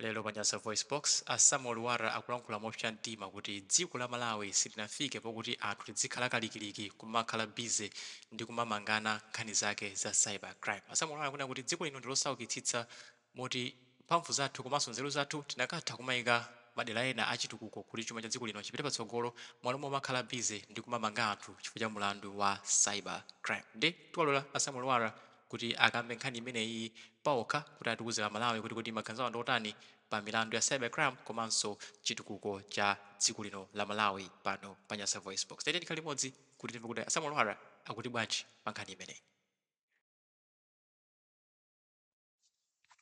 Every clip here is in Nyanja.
Lero pa Nyasa VoiceBox asamu Lwara akulankhula mopsa mtima kuti dziko la Malawi silinafike pokuti anthu tizikhala kalikiliki kumakhala bize ndi kumamangana nkhani zake za cybercrime. Asamu Lwara akunena kuti dziko lino ndilosaukitsitsa moti mphamvu zathu komanso nzeru zathu tinakatha kumayika madera ena a chitukuko kuti chuma cha dziko lino chipite patsogolo mwalo momakhala bize ndi kumamanga anthu chifukwa cha mulandu wa cybercrime. Ndi tiwalola asamu Lwara kuti akambe nkhani imeneyi paokha kuti atiwuzira Malawi kuti maganizo ndi otani pa milandu ya cybercrime komanso chitukuko cha dziko lino la Malawi pano pa Nyasa VoiceBox. Tete tikhale limodzi kuti timve kuti asamu Lwara akuti bwanji pa nkhani imeneyi.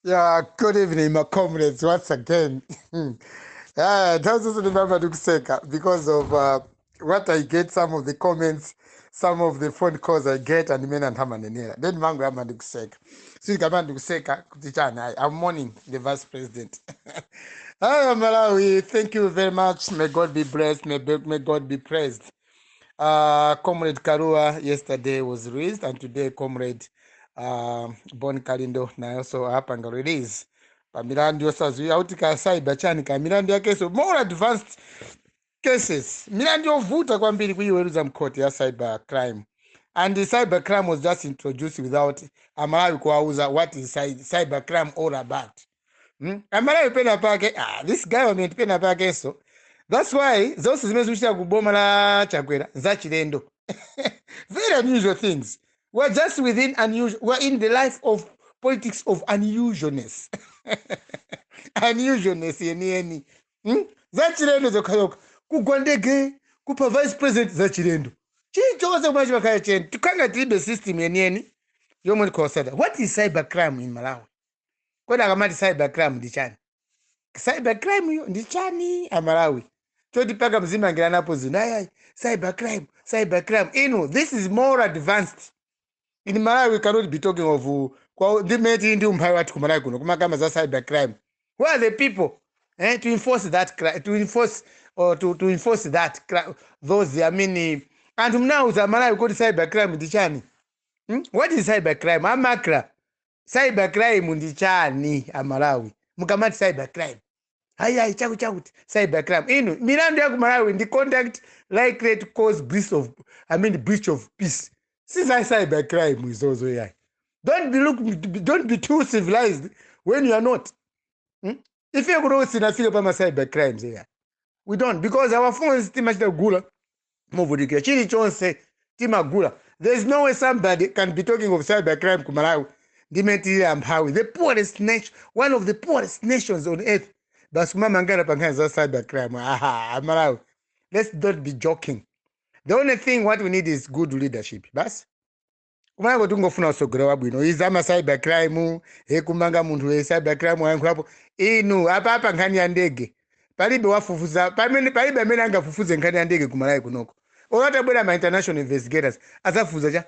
Yeah, good evening, my comrades, once again. That's also remember to say because of what I get, some of the comments, some of the phone calls I get, and men and Hamanera. Then Mango Amadu Seka. So you come to Seka, I'm mourning the vice president. Hi, Malawi. Thank you very much. May God be blessed. May God be praised. Comrade Karua yesterday was released, and today, Comrade Bon Kalindo na also hapanga release. Pamilandu yosazu yautika cyber chanika milandu ya keso more advanced cases. Milandu yovuta kwambiri kuyiweruza mkoti ya cybercrime. And the cybercrime was just introduced without Amalawi kuwauza what is cybercrime all about. Amalawi pena pake, this government pena pake so. That's why those zimezushia kuboma la chakwera za chilendo. Very unusual things. We're just within unusual. We're in the life of politics of unusualness. Unusualness yeni. Zachirendo zokayoka. Kugwandege, kupa vice president zachirendo. Chichoze mwaji wakaya cheni. Tukanga tibe system yeni. Yomo nikosada. What is cybercrime in Malawi? Kwenda kamati cybercrime ndichani. Cybercrime ndichani Malawi. Choti paka mzima ngila napo zinaya. Cybercrime. This is more advanced. In Malawi, we cannot be talking of the meti into Umpawat Kumalawi kuno kumakama za cybercrime. Who are the people to enforce that to enforce that those I mean and now the Malawi go to cybercrime ndichani. What is cybercrime? Amakra cybercrime ndichani Malawi. Mukamati cybercrime. Haya chakuti cybercrime. Ino milandu ya Malawi in the conduct likely to cause breach of peace. Since I cybercrime is also here. Don't be too civilized when you are not. If you go to the field of cybercrimes here, we don't because our phones timachita gula movudike. Chini chonse timagula. There's no way somebody can be talking of cybercrime kumalawi. The poorest nation, one of the poorest nations on earth. But mangana Pankhani za cybercrime. Malawi. Let's not be joking. The only thing what we need is good leadership. Bas. Kumanga tungofuna sogera wabwino. Izama cybercrime, kumanga muntu we cybercrime wangu hapo. Inu hapa Pankhani ya ndege. Palibe wafufuza, palibe amene angafufuze nkhani ya ndege kumalawi kunoko. Olata bwera ma international investigators azafufuza cha.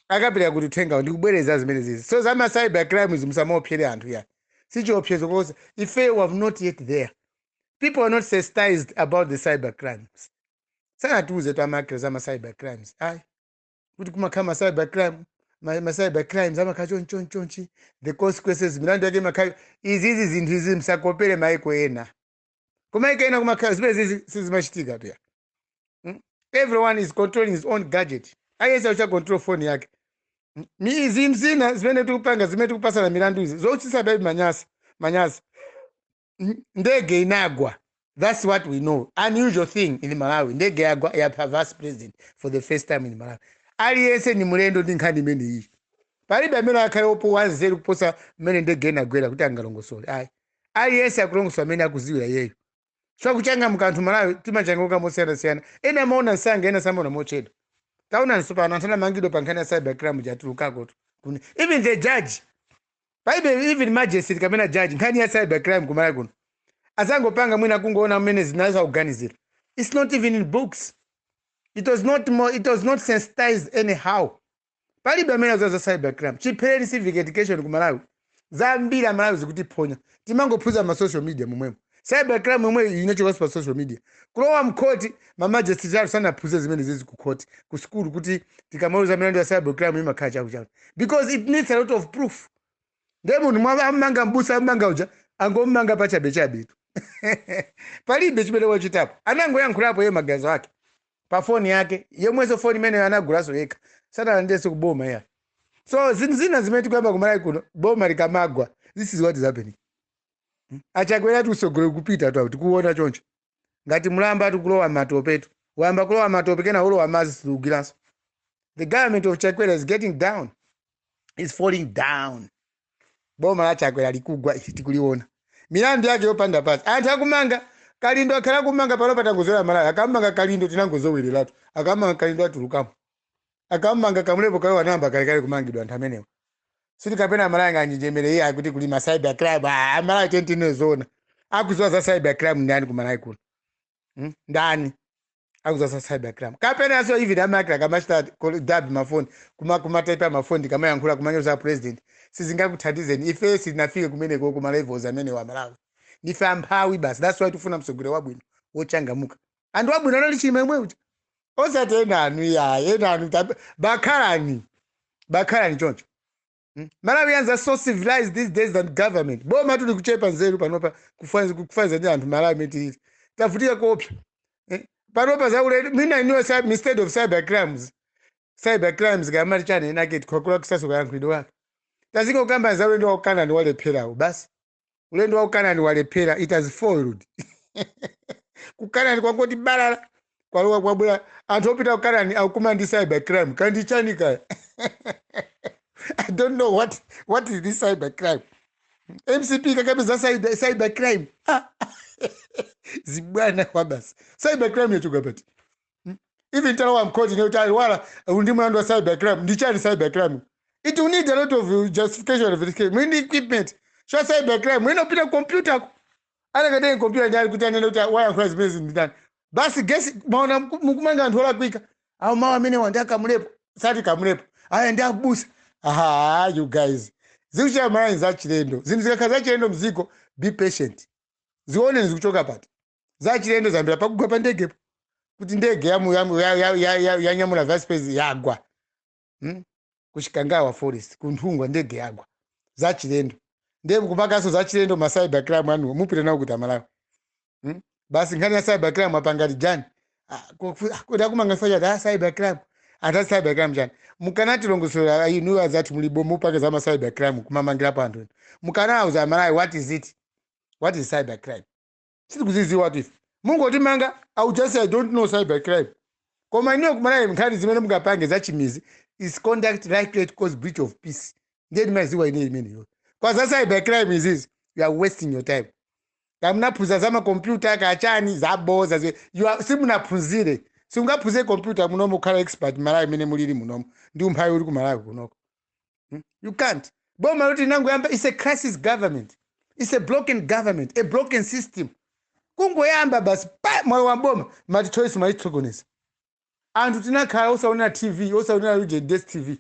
Akapira kuti thenga ndikubwereza zimene zizi. So zama cybercrime zimsamo opyere anthu ya. Sicho opyezo because if we have not yet there. People are not sensitized about the cybercrimes. Sana tuuze twamakira za cybercrimes. Kuti kumakama cybercrime, ma cybercrimes amakachonchonchi, the consequences milandu yake makayo izizi zinthu zimsakopere maiko ena. Kumaiko ena kumakaya zimene sizimachitika tu ya. Everyone is controlling his own gadget. Ayesa ucha control phone yake. Zimzina zimene tukupanga zimene tukupasa na milandu izi. Zochisa baby manyasa. Ndege inagwa. That's what we know. Unusual thing in Malawi. Ndege ya vice president for the first time in Malawi. Aliyese ni mulendo ndinkani mene hii. Palibe amene akale opo wanzeru kuposa mene ndege inagwera kuti angalongosole. Aliyese akulongosola amene akuziwira yeyo. So kuchanga mkanthu Malawi timachangoka mosiyana. Ena maona nsanga ena samona mochedo. Tauna nsupa anantana mangido Pankhani ya cybercrime jatulukako tu. Even the judge. Palibe even majesty kamena judge nkhani ya cybercrime kumalawi kuno. Azango panga mwina kungoona mmene zinaza organized. It's not even in books. It was not sensitized anyhow. Palibe amene za cybercrime. Chipeleni civic education kumalawi. Zambira Malawi zikuti ponya. Timangophuza ma social media mumwemo. Cybercrime mumwe inachoka pa social media. Kulowa mkoti majesty zao sana phuze zimene zizi ku court, ku school kuti tikamauza milandu ya cybercrime imakhala chakuchaku. Because it needs a lot of proof. Demo manga mbusa manga uja angomanga pachabe palibe chimene wachitapo anangoyankhulapo ye maganizo ake pa foni yake yomweso foni imene anagulaso yekha sanalandenso kuboma ya so zinthu zina zimene tikuyamba kumalawi kuno boma likamagwa this is what is happening. Achakwera tusogole kupita tu tikuona choncho ngati mulamba tikulowa matopetu wamba kulowa matope kena ulo amazi tugilaso. The government of Chakwera is getting down, is falling down. Boma la Chakwera likugwa tikuliona milandu yake yopanda pasi anthu akumanga kalindo akhala kumanga pano patangozola Malawi akamanga kalindo tinangozowelelatu akamanga kalindo atulukamo akamanga kamulepo kayo wanamba kalikali kumangidwa anthu amenewa siti kapena Malawi nganjemere iye akuti kulima cybercrime Malawi tentinezona akuzowa za cybercrime ndani ku Malawi kuno ndani akuzowa za cybercrime kapena so even amakira kamashita dabi mafoni kumataipa mafoni kama yankhula kumanyoza president sizingakuthandizeni ife sizinafike kumene ko kuma levels amene wa Malawi ndife amphawi basi. That's why tufuna msogole wabwino wochangamuka anthu wabwino anali chimwe uja osati enanu enanu bakhalani choncho. Malawians are so civilized these days than government. Boma tuli kuchepa nzeru panopa kufanza ndi anthu Malawi meti tafutika kopya panopa zaule mina iniwe instead of cybercrimes gamali chane inaketi kwa kula kisaso kwa yankhulidwe wake taziko ukamba za ulendo wa Ukanani walepherawo basi ulendo wa Ukanani walephera it has foiled. Kukanani kwangoti balala kwalowa kwabula anthu opita Ukanani akuma ndi cybercrime kandi chanika. I don't know what is this cybercrime. MCP kakabeza cybercrime zibwana kwa basi cybercrime yetu kapati even tell I'm quoting you tell Lwara ndi mwandu wa cybercrime ndichani cybercrime. It will need a lot of justification of verification. We need equipment. So cybercrime, we no pita computer. Ana kadai computer njali kutanena uta waya kwa zimezi ndani. Basi guess maona mukumanga anthu ola kwika. Au mawa amene wandaka mulepo. Sati kamulepo. Aya ndi abusa. Aha, you guys. Zikuchita Malawi za chilendo. Zimzika za chilendo mziko, be patient. Zione zikuchoka pati. Za chilendo zambira pakugwa pa ndegepo. Kuti ndege ya nyamula vaspace yagwa. Kushikangawa forest kunthungwa ndege yagwa za chilendo ndebe kupakaso za chilendo ma cybercrime anu mupita nawo kuti Malawi basi ngani ya cybercrime apangati jani kuda kumanga faja da cybercrime ata cybercrime jani mukanati longosola inu azati mulibo mupaka za ma cybercrime kumamangira pa anthu mukanawo za Malawi what is cybercrime siti kuzizi what if mungoti manga I just say I don't know cybercrime koma iniyo kumalawi nkhani zimene mungapange za chimizi is conduct likely to cause breach of peace. Ndedi maziwa ine imene yo. Kwa sasa cybercrime is this, you are wasting your time. Kamuna puza zama computer kachani zaboza you are simunaphunzire. Singaphunzire computer munomo khala expert Malawi imene mulili munomo. Ndi umphawi uli ku Malawi kunoko. You can't. Boma loti nangu yamba is a crisis government. It's a broken government, a broken system. Kungoyamba basi moyo wa boma mati choice maitsogoneza. Anthu tinakhala osaona TV, osaona Legends TV.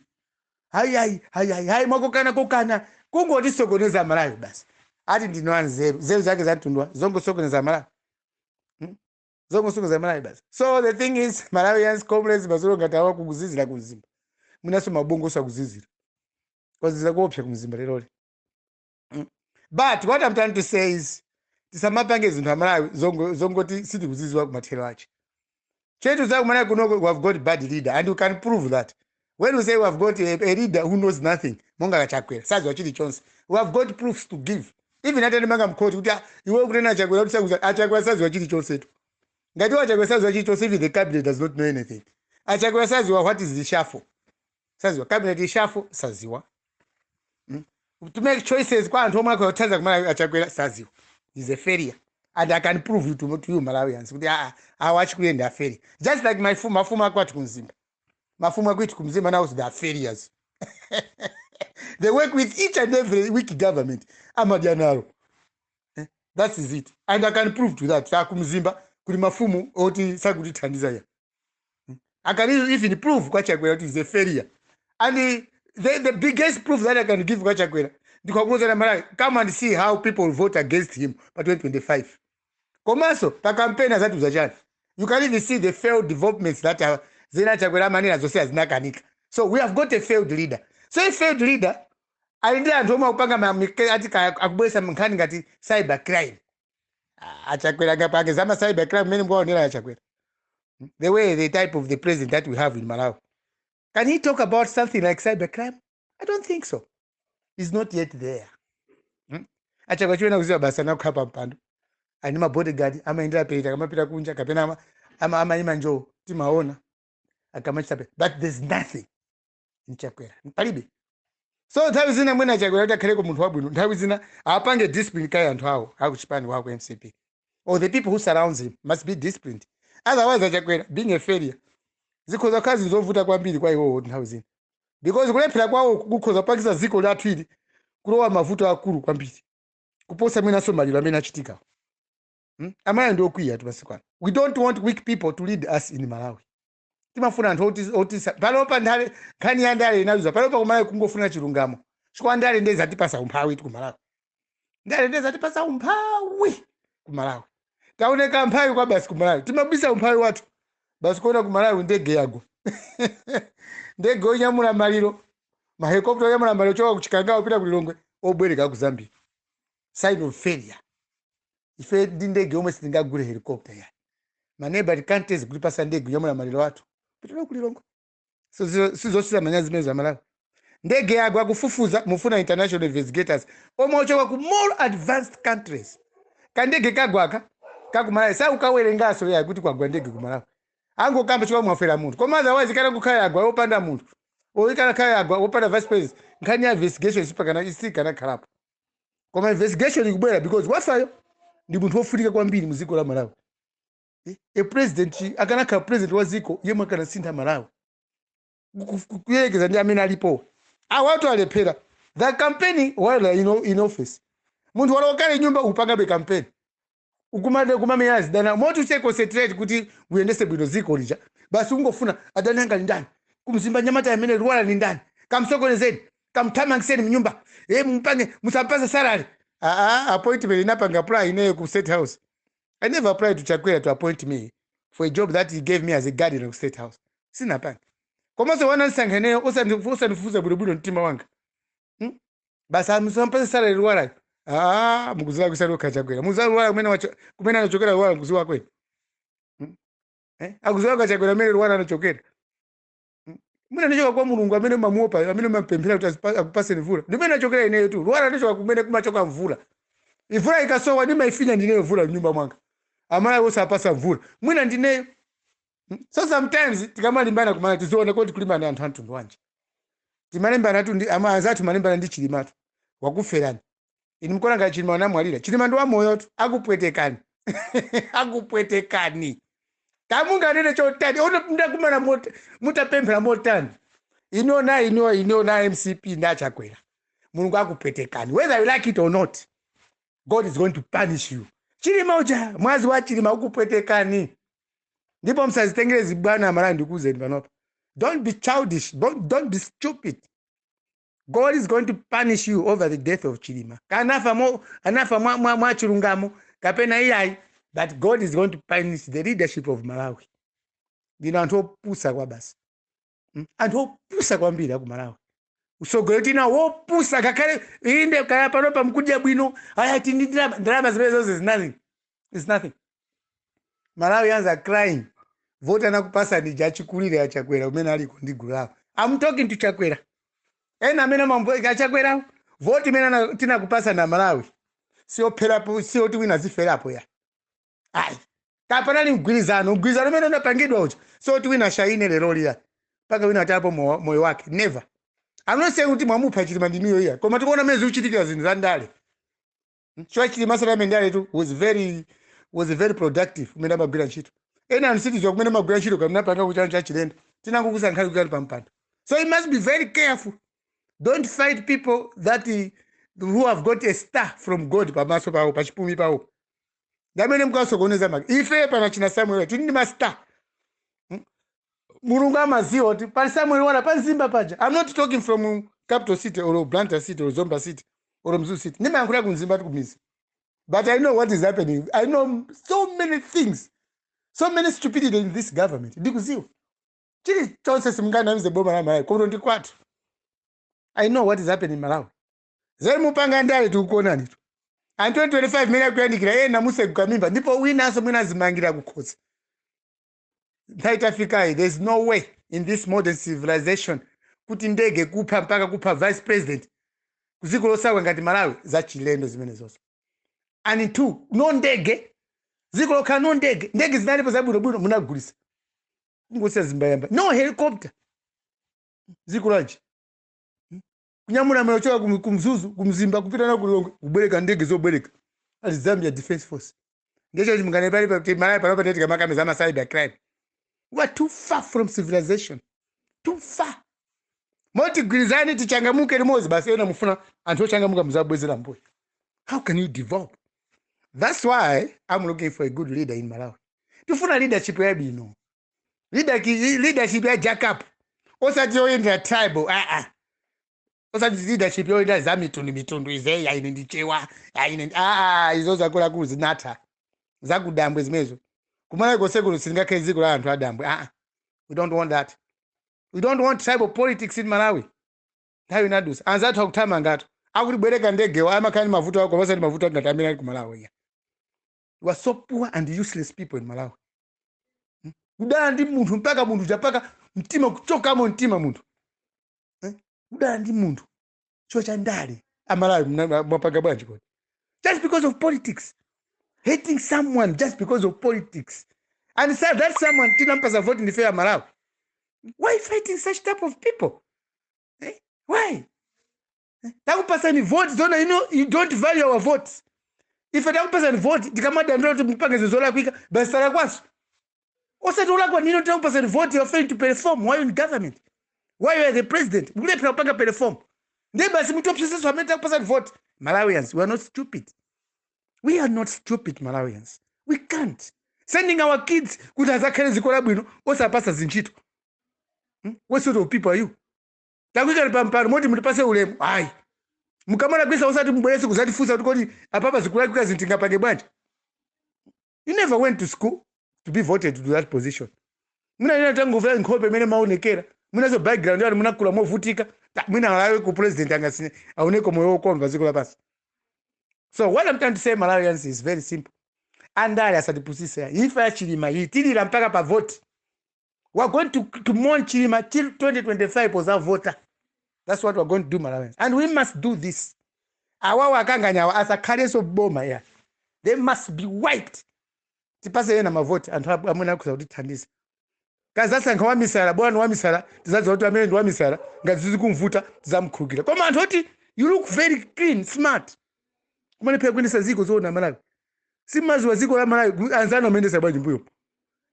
Hayi mwakokana kungoti sokoneza Malawi basi. Ati ndinoani zeru zake zatundwa zongo sokoneza Malawi. Zongo sokoneza Malawi basi. So the thing is Malawians comrades bazolo ngatawa kuguzizira kuzimba. Munaso mabongo osakuzizira. Kwaziza kuopsha kumzimba lero. But what I'm trying to say is tisamapange zinthu Malawi zongoti siti kuzizwa kumathero achi. Chetu za kumana kunoko we have got bad leader and you can prove that. When we say we have got a leader who knows nothing, monga la Chakwera, sazi wachili chonsi. We have got proofs to give. Even atende manga mkoti, utia, iwe kurena Chakwera, Chakwera sazi wachili chonsi etu. Ngati wa Chakwera sazi wachili chonsi, even the cabinet does not know anything. Chakwera sazi wa what is the shuffle? Sazi wa cabinet is shuffle, sazi wa. To make choices kwa anthu omwe kwa utaza kumana Chakwera sazi wa. He's a failure. And I can prove it to you Malawians. I watch you in the failure. Just like my mafuma kwa tukunzimba. Mafuma kwa tukunzimba now they are failures. They work with each and every weak government. Amadianaro. That is it. And I can prove to that. Sakumzimba kuli mafumu oti sakuti tandiza ya. I can even prove kwa Chakwera is a failure. And the biggest proof that I can give kwa Chakwera. Come and see how people vote against him by 2025. Komanso, the campaign has to the you can even see the failed developments that are Zena Chakwera Manina Zose as Nakanika. So we have got a failed leader. So a failed leader, ali ndi anthu omwe akupanga ati akubwesa nkhani ngati cybercrime. Achakwera ngapake zama cybercrime mene mwaonera achakwera. The way the type of the president that we have in Malawi. Can he talk about something like cybercrime? I don't think so. He's not yet there. Achakwera chiwena kuziwa basa na kukhapa mpando. Ani mabodyguard amaendera peita kamapita kunja kapena ama njoo timaona akamachita pe. But there's nothing in Chakwera. Palibe. So nthawi zina mwena Chakwera kuti akhaleko munthu wabwino. Nthawi zina apange discipline kaya anthu awo akuchipani wako MCP. Or the people who surround him must be disciplined. Otherwise Chakwera being a failure. Zikhoza kazi zovuta kwambiri kwa iwo nthawi zina. Because kulephera kwawo kukhoza pakisa ziko lathu ili kulowa mavuto akulu kwambiri. Kuposa mwina somaliro amene achitika. Amaya ndio kwiya tumasikwana. We don't want weak people to lead us in Malawi. Timafuna anthu oti palopa ndale khani ya ndale inaluza palopa kumalawi kungofuna chilungamo. Chikwa ndale ndeza tipasa umphawi ku Malawi. Ndale ndeza tipasa umphawi ku Malawi. Taoneka mphawi kwa basi ku Malawi. Timabisa umphawi watu. Basi kuona ku Malawi ndege yago. Ndege onyamula maliro. Mahelikopta onyamula maliro choka kuchikangao pita ku Lilongwe obwereka ku Zambia. Sign of failure. Ife ndege omwe singagule helicopter ya. Maneba can't kuti pasa ndege onyamula maliro watu. Pita ku Lilongwe. So sizosisa manyazi mezo ya Malawi. Ndege yago akufufuza mufuna international investigators. Omwe ochoka ku more advanced countries. Kandege kagwaka kakumalawi sa ukawerengaso ya kuti kwagwa ndege ku Malawi. Ango kamba chwa mwafera muntu. Koma otherwise kana kukhaya yagwa opanda muntu. Oyikana khaya yagwa opanda vice president. Nkhani ya investigation sipakana isika na khalapo. Koma investigation ikubwera because wafayo ndi munthu ofunika kwambiri mu dziko la Malawi. A president akanakha president wa dziko yemwe kana sintha Malawi. Kuyelekeza ndi amene alipo. Awatu alephera. The campaign while in office. Munthu walokale nyumba upanga be campaign. Ukumade kumamenyazi dana moti che concentrate kuti uyendese bwino ziko lija. Basi ungofuna adananga ndani. Kumzimba nyamata yamene Lwara ni ndani. Kamsokonezeni, kamthamangiseni mnyumba. Mpange musapasa salary. Appointment inapanga apply ineyo ku State House. I never applied to Chakwera to appoint me for a job that he gave me as a guardian of State House. Sina panga. Komanso wana nsangeneyo osandifuza bwino mtima wanga. Basi musapasa salary Lwara. Mukuzala kusalo Chakwera. Muzala Lwara kumena anachokera Lwara mkuziwa kweli. Akuzala Chakwera mele Lwara anachokera. Mwina ndichoka kwa Mulungu amene mamuopa amene mapemphera kuti akupase mvula. Ndimene achokera ineyo tu. Lwara ndichoka kumene kumachoka mvula. Mvula ikasowa ndimaifinya ndineyo mvula nyumba mwanga. Amala wose apasa mvula. Mwina ndineyo. So sometimes tikamalimbana kumana tiziona kuti kulimbana anthu anthu wanje. Timalimbana tu ndi amazatu malimbana ndi Chilimatu. Wakuferani. Ini mkolanga Chilima namwalira. Chilima ndo wa moyo tu akupwetekani. Akupwetekani. Kamunga nene chotani. Onda kumana mutapemphera motani. Ino na MCP na Chakwera. Mulungu akupwetekani. Whether you like it or not, God is going to punish you. Chilima uja, mwazi wa Chilima ukupwetekani. Ndipo msazitengelezi bwana amara ndikuzeni panopa. Don't be childish. Don't be stupid. God is going to punish you over the death of Chilima. Anafa mwa chilungamo kapena iyai, but God is going to punish the leadership of Malawi. Dino anthu opusa kwa basi. Anthu opusa kwambiri ku Malawi. Usogoletina wopusa kakale inde kaya panopa mkudya bwino ayati ndalama zimezo is nothing. It's nothing. Malawi yanza crying. Vote anakupasa ni jachikulire ya Chakwera umene ali kundigulapo. I'm talking to Chakwera. Ena mena mambo Chakwera vote mena tina kupasa na Malawi. Sio pelapo sio ti wina ziferapo ya. Ai. Kapana ni mgwilizano mena unapangidwa ucho. Sio ti wina shaine lero ya. Paka wina tapo moyo wake. Never. I'm not saying kuti mwamupa Chilima ndiniyo ya. Koma tikuona mezi uchitikira zinthu za ndale. Chwa Chilima sala mendale tu was very productive kumene magwira ntchito. Ena ancitizen kumene magwira ntchito kamene panga kuchanja chilendo. Tinango kusankhali kukali pampando. So you must be very careful. Don't fight people who have got a star from God pamaso pawo pachipumi pawo. Damene mkasokoneza magi. Ife pana china Samuel tini ma star. Mulungu amaziwa kuti pa Samuel wana pa Zimba paja. I'm not talking from capital city or Blantyre city or Zomba city or Mzuzu city. Nima yankula kunzimba tukumizi. But I know what is happening. I know so many things. So many stupidity in this government. Ndikuziwa. Chili chonse simngana mze boma la Malawi. Kono ndi kwatu. I know what is happening in Malawi. zeri mupanga ndale tikukonani tu and 2025 mene kuyandikira ena musekukamimba ndipo winaso mwina azimangira kukhosi ntaitafikayi. There's no way in this modern civilization kuti ndege kupha mpaka kupha vice president kuziko losakwa ngati Malawi zachilendo zimene zonse. And two, no ndege ziko lokhala no ndege zinalipo zabwinobwino munagulisa kungosia zimbayamba no helicopter ziko lanji kunyamula moyo choka kumzuzu kumzimba kupita na kulongo kubwereka ndege zobwereka ali Zambia Defense Force ngecho chimngane pali pa Malawi panopa tetika makameza ama cybercrime. We are too far from civilization, too far. Moti gwirizani tichangamuke limozi basi ena mufuna anthu ochangamuka muzabwezera mbuyo. How can you develop? That's why I'm looking for a good leader in Malawi. Tufuna leadership ya bino. Leadership ya jack up. Osati yoyenda tribal, osati leadership yoyenda za mitundu ize ya inendichewa, ya inendi, izo zakula kuzinata. Zakudambwe zimezo. Kumana kosekulo singake ziko la anthu adambwe. We don't want that. We don't want tribal politics in Malawi. Hayo inadusa. Anzatu hakutama ngato. Akutibwereka ndege wa amakani mavuto wako basa ni mavuto ngatamira ku Malawi. We are so poor and useless people in Malawi. Udala ndi munthu mpaka munthu chapaka mtima kuchoka mo mtima munthu. Udala ndi munthu cho cha ndale amalawi mwapaga bwanji kodi. Just because of politics. Hating someone just because of politics. And say that someone tinampasa vote in the fair Malawi. Why fighting such type of people? Why? Takupasa ni vote zona you don't value our votes. If takupasa ni vote tikamada ndo tumpange zozola kwika basi sala kwaso. Osatola kwa nino takupasa ni vote you're failing to perform. Why you in government? Why you are the president? Ule panga perform. Ndiye basi mtu obsessed wameta takupasa ni vote. Malawians, we are not stupid. We are not stupid Malawians. We can't. Sending our kids kutazakale zikola bwino osapasa zinchito. What sort of people are you? Takwika pampano moti mutipase ulemu. Ai. Mukamona kwisa usati mbwelesi kuzati fusa tukoti apapa zikula kwika zintinga pake bwanji. You never went to school to be voted to that position. Muna nina tangu vya nkhope mene maonekera. Muna zo background yao muna kula movutika. Muna alawe ku president angasine. Auneko moyo komva zikola basi. So what I'm trying to say Malawians is very simple. Andale asatipusisa. Ifa ya Chilima yitilira mpaka pa vote. We're going to mourn Chilima till 2025 was our voter. That's what we're going to do, Malawians. And we must do this. Awa wakanganya as a carriers of boma here. They must be wiped. Tipase yena mavote and amuna kusaudi tandisa. Kazasa nkawa misala, bwana wa misala, tizazi watu amene ndi wa misala, ngazizi kumvuta, tizamkhulukira. Koma anthu oti, you look very clean, smart. Kumane pia kwendesa ziko zoona Malawi. Simazi wa ziko la Malawi, anzano mendesa bwaji mbuyo.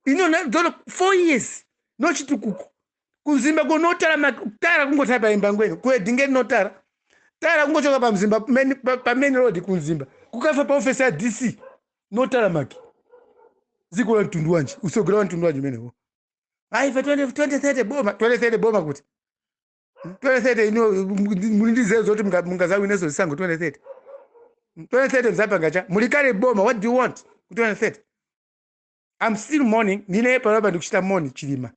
Ino na 4 years. No chitukuko. Kuzimba go notara tara kungotapa imbangweni. Kwe dingeni notara. Tara kungochoka pa mzimba pa main road kunzimba. Kukafa pa office ya DC. Notara maki. Ziko la mtundu wanji. Usogora wa mtundu wanji menewo. Aifa 2030 boma. 2030 boma kuti. 2030 ino mulindi zezo zote mungazawi nezo zisango 2030. 2030 mzapa ngacha. Mulikale boma. What do you want? 2030. I'm still mourning. Nine paraba ndikuchita mourning Chilima.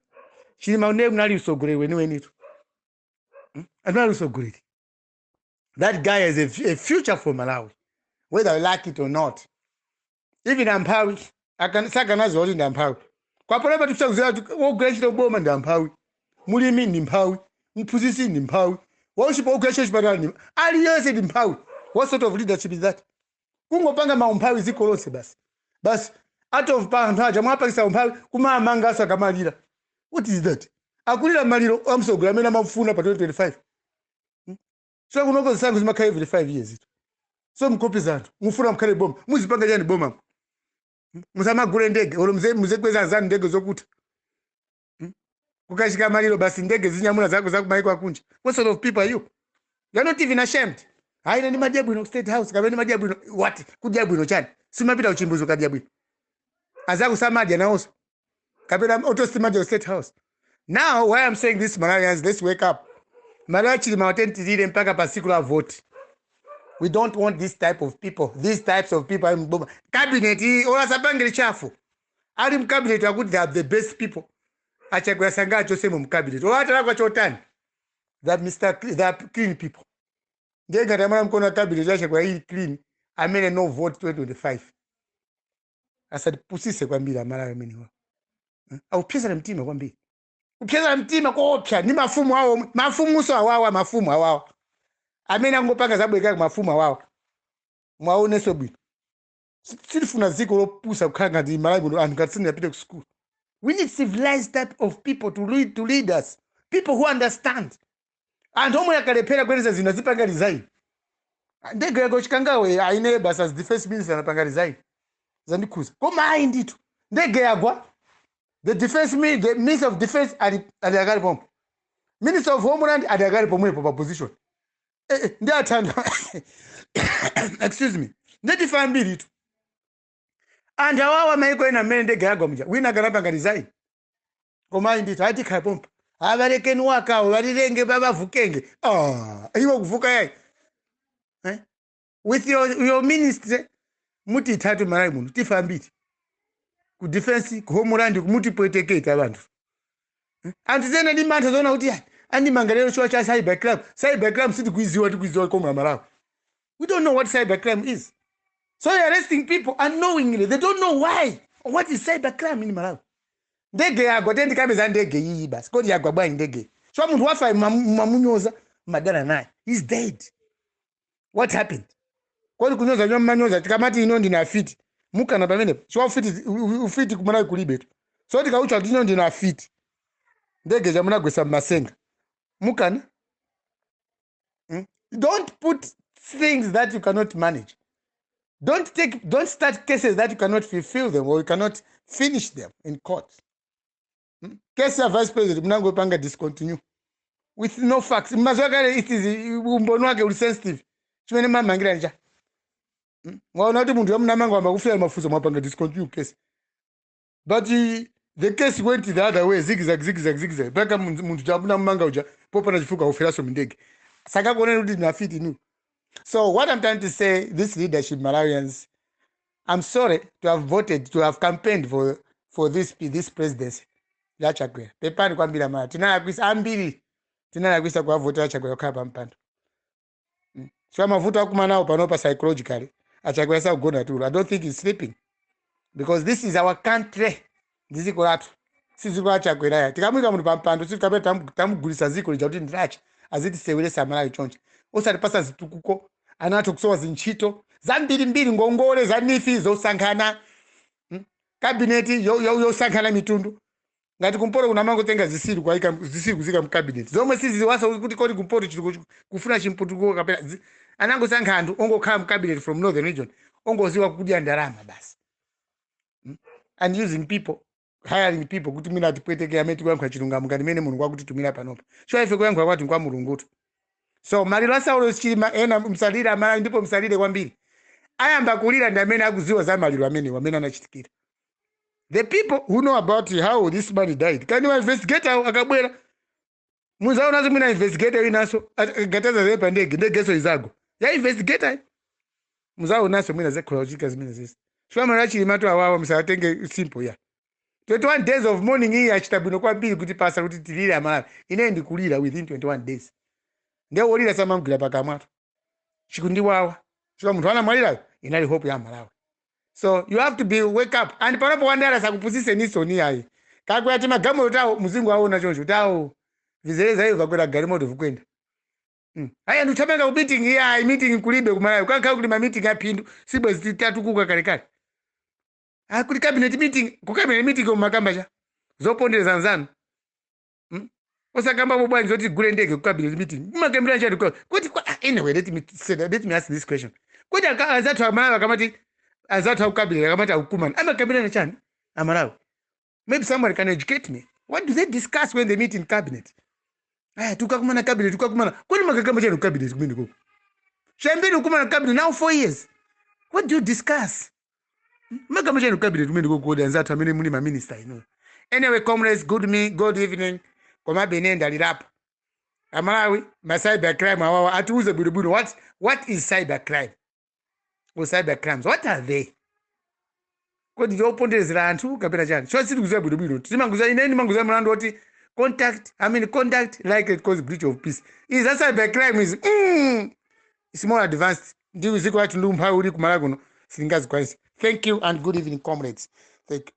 Chilima une mnali usogole wenitu. Anali usogole. That guy has a future for Malawi. Whether I like it or not. Even Ampawi. Saka nazo wali ndampawi. Kwa paraba tukuchakuzela wogulechita boma ndampawi. Mulimi ndi mpawi. Mpuzisi ndi mpawi. Worship ogulechita chipatala ndi. Ali yose ndi mpawi. What sort of leadership is that? Kungopanga maumpawi ziko lonse basi. Basi out of Pankhani, mwapakisa umpawi kuma mangasa kamalira. What is that? Akulira maliro amsogora mena mafuna pa 2025. So kunoko zisango zimakhala every 5 years. So mkopi zantu, mufuna mkhale boma. Muzipanga jani boma. Musamagule ndege, olo mze kweza anzani ndege zokuta. Kukashika maliro basi ndege zinyamula zako maiko akunja. What sort of people are you? You're not even ashamed. Haina ni majabu ino state house, kabeni majabu ino wati, kujabu ino chani. Simapita uchimbuzo kajabu ino. Azaku samadia na oso. Kabena autostimadia state house. Now, why I'm saying this, Malawians, let's wake up. Malawi Chilima watenti mpaka particular vote. We don't want this type of people. These types of people in Boma. Cabinet, ola sapangeli chafu. Ali mkabinet wakuti they are the best people. Achagwa sanga chose mu mkabinet. Ola atalakwa chotani. That Mr. They are clean people. ndenge tamala mkona cabinet yache kwa hii clean amene no vote 2025 asati pusise kwambiri amalawi amene aupyezera mtima kwambiri kupyezera mtima koopsa ni mafumu awo mafumuso awawa mafumu awawa amene angopanga zabwekaka mafumu awawa mwaoneso bwino silifuna dziko lopusa kukhala ngati malawi muno anthu ngati apite ku school. We need civilized type of people to lead us, people who understand. Anthu omwe akalephera kuyendetsa zinthu azipanga resign. Ndege yako chikangawe aine basa defense minister anapanga resign zandikhuza koma ayi ndithu ndege yagwa the minister of defense ali akali pompo, minister of homeland ali akali pomwepo pa position ndi athanda excuse me ndeti fambiri tu anthu awawa maiko ena mmene ndege yagwa muja wina akanapanga resign koma ayi ndithu ati khala pompo abalekeni wakawo balilenge babavukenge iwo kuvuka yayi with your ministry muti itatu malawi muno tifambiri ku defense ku homeland kumutipweteketa abantu anthu zena ndi mantha zona kuti andimanga lero chiwa cha cybercrime sitikuiziwa komwe malawi. We don't know what cybercrime is, so you're arresting people unknowingly. They don't know why or what is cybercrime in Malawi. Ndege yagwa tendi kameza ndege iyi basi kodi yagwa bwa ndege so munthu wafa mamunyoza madana naye he's dead. What happened? Kodi kunyoza nyoma manyoza tikamati ino ndina fiti mukana pamene so ufiti kumalawi kulibe tu so tikaucha kuti ino ndina fiti ndege jamunagwesa masenga mukana. Don't put things that you cannot manage. Don't start cases that you cannot fulfill them or you cannot finish them in court. Case of vice president munangopanga discontinue with no facts. Mazwakale it is umbono wake uli sensitive chimene mamangira nja ngona kuti munthu yamunamanga wamba kufika mafuso mwapanga discontinue case, but the case went the other way zigzag paka munthu jamuna manga uja popana chifuka ufiraso mindege saka kuonera kuti ndinafiti nu. So what I'm trying to say, this leadership Malawians, I'm sorry to have voted, to have campaigned for this presidency. Yachakwera pepani kwambira mara tinalakwisa ambiri tinalakwisa kwa vote yachakwera kapa mpando so mavuto akumanawo panopa psychologically achakwera sagona tu. I don't think he's sleeping because this is our country. Dziko lathu siziko achakwera ya tikamwika munthu pampando sitikapeta tamugulisa ziko lija kuti ndiracha aziti sewelesa Malawi chonche osatipasa zitukuko anatho kusowa zinchito zambirimbiri ngongole zanifi zosankhana kabineti yosankhana mitundu ngati kumporo kuna mango tenga zisiru kwaika zisiru kuzika mkabinet zomwe sizi wasa kuti kodi kumporo chituko kufuna chimputuko kapena anango sankha anthu ongokhala mkabinet from northern region ongoziwa kudya ndalama basi and using people, hiring people kuti mina atipweteke amene tikuyankha chilungamo ngati mene mulungu akuti tumira panopa so ife kuyankha kwati kwa mulungutu. So maliro asaulo chilima ena msalire amala ndipo msalire kwambiri ayamba kulira ndi amene akuziwa za maliro amene anachitikira. The people who know about how this man died can you investigate akabwera muzaona zimina investigate winaso gataza zepa ndege so izago ya investigate muzaona so mwina zekolojika zimene zisi so amala chilima to awawa msatenge simple ya 21 days of mourning hii achitabwino kwambiri kuti pasa kuti tilire amala ine ndikulira within 21 days ndio wolira samangula pakamwato chikundiwawa so munthu anamwalira inali hope ya Malawi. So you have to wake up and panopo wandala sakupusise nisoni yayi kakwe ati magamo tawo muzingu aona choncho tawo vizereza hiyo kakwera gari moto vukwenda haya ndutamenga meeting ya meeting kulibe kumalawi kakha kuti ma meeting apindu sibwe zitatu kuka kale kuli cabinet meeting ku cabinet meeting ku makamba cha zopondeza nzanu osakamba mubwanji zoti gule ndege ku cabinet meeting kumakembera cha kuti anyway let me ask this question kuti azathu amalawi akamati azathu cabinet akamati akukumana amakembera chani amalawi. Maybe someone can educate me. What do they discuss when they meet in cabinet? Tukakumana cabinet tukakumana kwani makakamba cha cabinet kumene koko shambeni ukumana cabinet now 4 years. What do you discuss? Makamba cha cabinet kumene koko kodi azathu amene muli ma minister you know. Anyway comrades, good evening koma benenda lirapa amalawi ma cybercrime awawa atuuze bwino what is cybercrime or cybercrimes, what are they? Kodi ndopondezera anthu kapena chani so siri kuziwa bwino timanguza ineni manguza mlandu oti conduct like it cause breach of peace. Is that cybercrime is it's more advanced. Ndi uziko ati ndi umphawi uli kumala kuno silingazikwanisa. Thank you and good evening, comrades. Thank you.